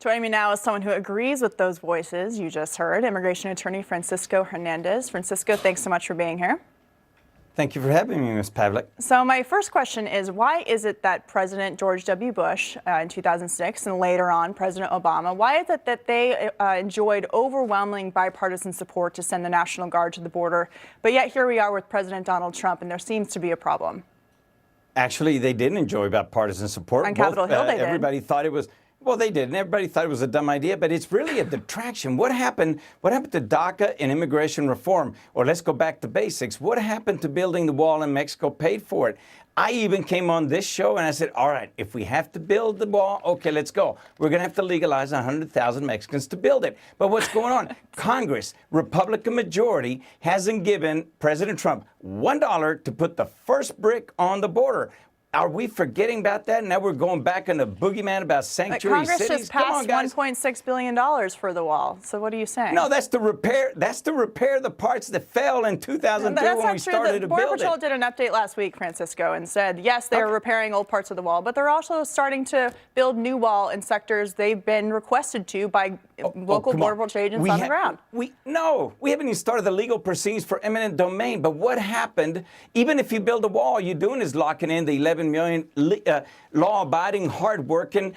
Joining me now is someone who agrees with those voices you just heard, immigration attorney Francisco Hernandez. Francisco, thanks so much for being here. Thank you for having me, Ms. Pavlik. So my first question is, why is it that President George W. Bush in 2006 and later on President Obama, why is it that they enjoyed overwhelming bipartisan support to send the National Guard to the border, but yet here we are with President Donald Trump and there seems to be a problem? Actually, they didn't enjoy bipartisan support. On Capitol Hill, they did. Everybody thought it was, well, they did, and everybody thought it was a dumb idea, but it's really a detraction. What happened to DACA and immigration reform? Or let's go back to basics. What happened to building the wall and Mexico paid for it? I even came on this show and I said, all right, if we have to build the wall, okay, let's go. We're going to have to legalize 100,000 Mexicans to build it. But what's going on? Congress, Republican majority, hasn't given President Trump $1 to put the first brick on the border. Are we forgetting about that? Now we're going back on the boogeyman about sanctuary cities? Congress just passed $1.6 billion for the wall. So what are you saying? No, that's to repair the parts that fell in 2002 when we started to build it. Border Patrol did an update last week, Francisco, and said, yes, they're repairing old parts of the wall, but they're also starting to build new wall in sectors they've been requested to by local Border Patrol agents on the ground. We haven't even started the legal proceedings for eminent domain. But what happened, even if you build a wall, all you're doing is locking in the 11 million law-abiding, hard-working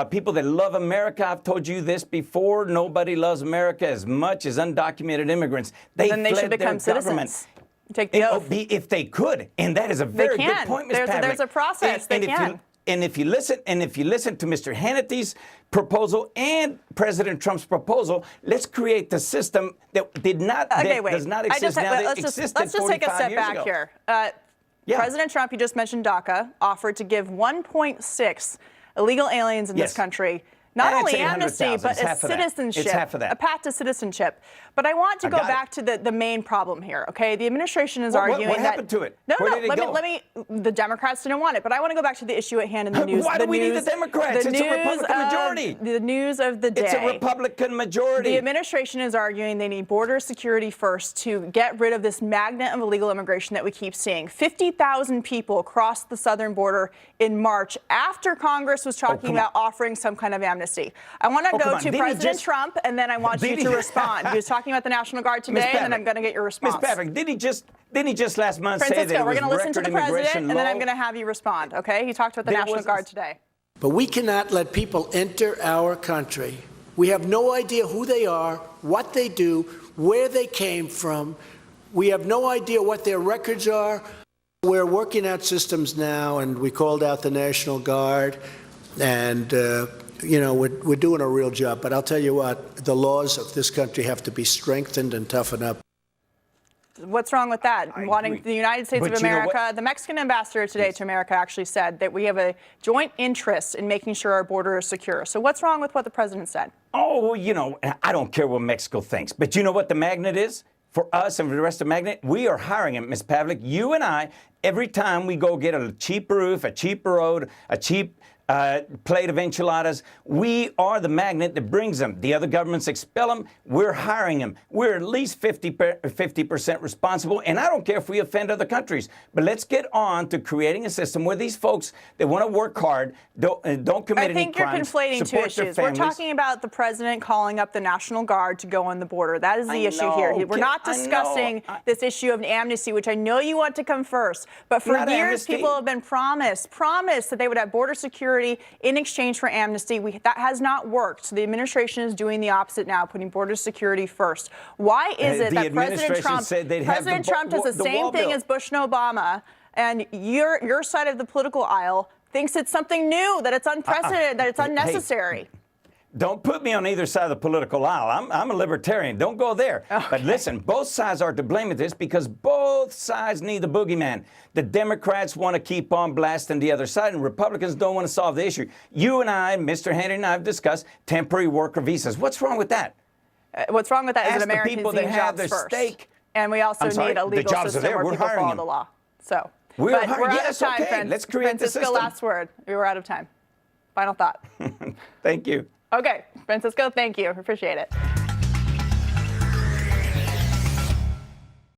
people that love America. I've told you this before. Nobody loves America as much as undocumented immigrants. Then they should become citizens. Take the oath. If they could, and that is a very good point, Ms. Pavlik. There's a process. They can. And if you listen to Mr. Hannity's proposal and President Trump's proposal, let's create the system that does not exist now that existed 45 years ago. Let's just take a step back here. President Trump, you just mentioned DACA, offered to give 1.6 illegal aliens in this country not only amnesty, but a citizenship, a path to citizenship. But I want to go back to the main problem here, okay? The administration is arguing what happened to it? The Democrats didn't want it, but I want to go back to the issue at hand in the news. Why do we need the Democrats? It's a Republican majority. The news of the day. It's a Republican majority. The administration is arguing they need border security first to get rid of this magnet of illegal immigration that we keep seeing. 50,000 people crossed the southern border in March after Congress was talking about offering some kind of amnesty. I want to go to President Trump, and then I want you to respond. He was talking about the National Guard today, and then I'm going to get your response. Ms. Pavlik, didn't he just last month say that it was we're going to listen to the president, law? and then I'm going to have you respond, okay? He talked about the National Guard today. But we cannot let people enter our country. We have no idea who they are, what they do, where they came from. We have no idea what their records are. We're working out systems now, and we called out the National Guard, and we're doing a real job. But I'll tell you what, the laws of this country have to be strengthened and toughened up. What's wrong with that? Wanting the United States of America, the Mexican ambassador today to America actually said that we have a joint interest in making sure our border is secure. So what's wrong with what the president said? Oh, I don't care what Mexico thinks. But you know what the magnet is? For us and for the rest of the magnet, we are hiring him, Ms. Pavlik. You and I, every time we go get a cheaper roof, a cheaper road, a cheap plate of enchiladas, we are the magnet that brings them. The other governments expel them. We're hiring them. We're at least 50% responsible, and I don't care if we offend other countries. But let's get on to creating a system where these folks that want to work hard don't commit any crimes. I think you're conflating two issues. We're talking about the president calling up the National Guard to go on the border. That is the issue here. We're not discussing this issue of amnesty, which I know you want to come first. But for years, people have been promised that they would have border security in exchange for amnesty. That has not worked. So the administration is doing the opposite now, putting border security first. Why is it that President Trump does the same thing as Bush and Obama, and your side of the political aisle thinks it's something new, that it's unprecedented, that it's unnecessary? Don't put me on either side of the political aisle. I'm a libertarian. Don't go there. Okay. But listen, both sides are to blame at this because both sides need the boogeyman. The Democrats want to keep on blasting the other side, and Republicans don't want to solve the issue. You and I, Mr. Henry and I have discussed temporary worker visas. What's wrong with that? What's wrong with that is that Americans need jobs first. And we also need a legal system where people follow the law. So, we're out of time, friends. Let's create the system. Francisco, last word. We were out of time. Final thought. Thank you. Okay, Francisco, thank you. Appreciate it.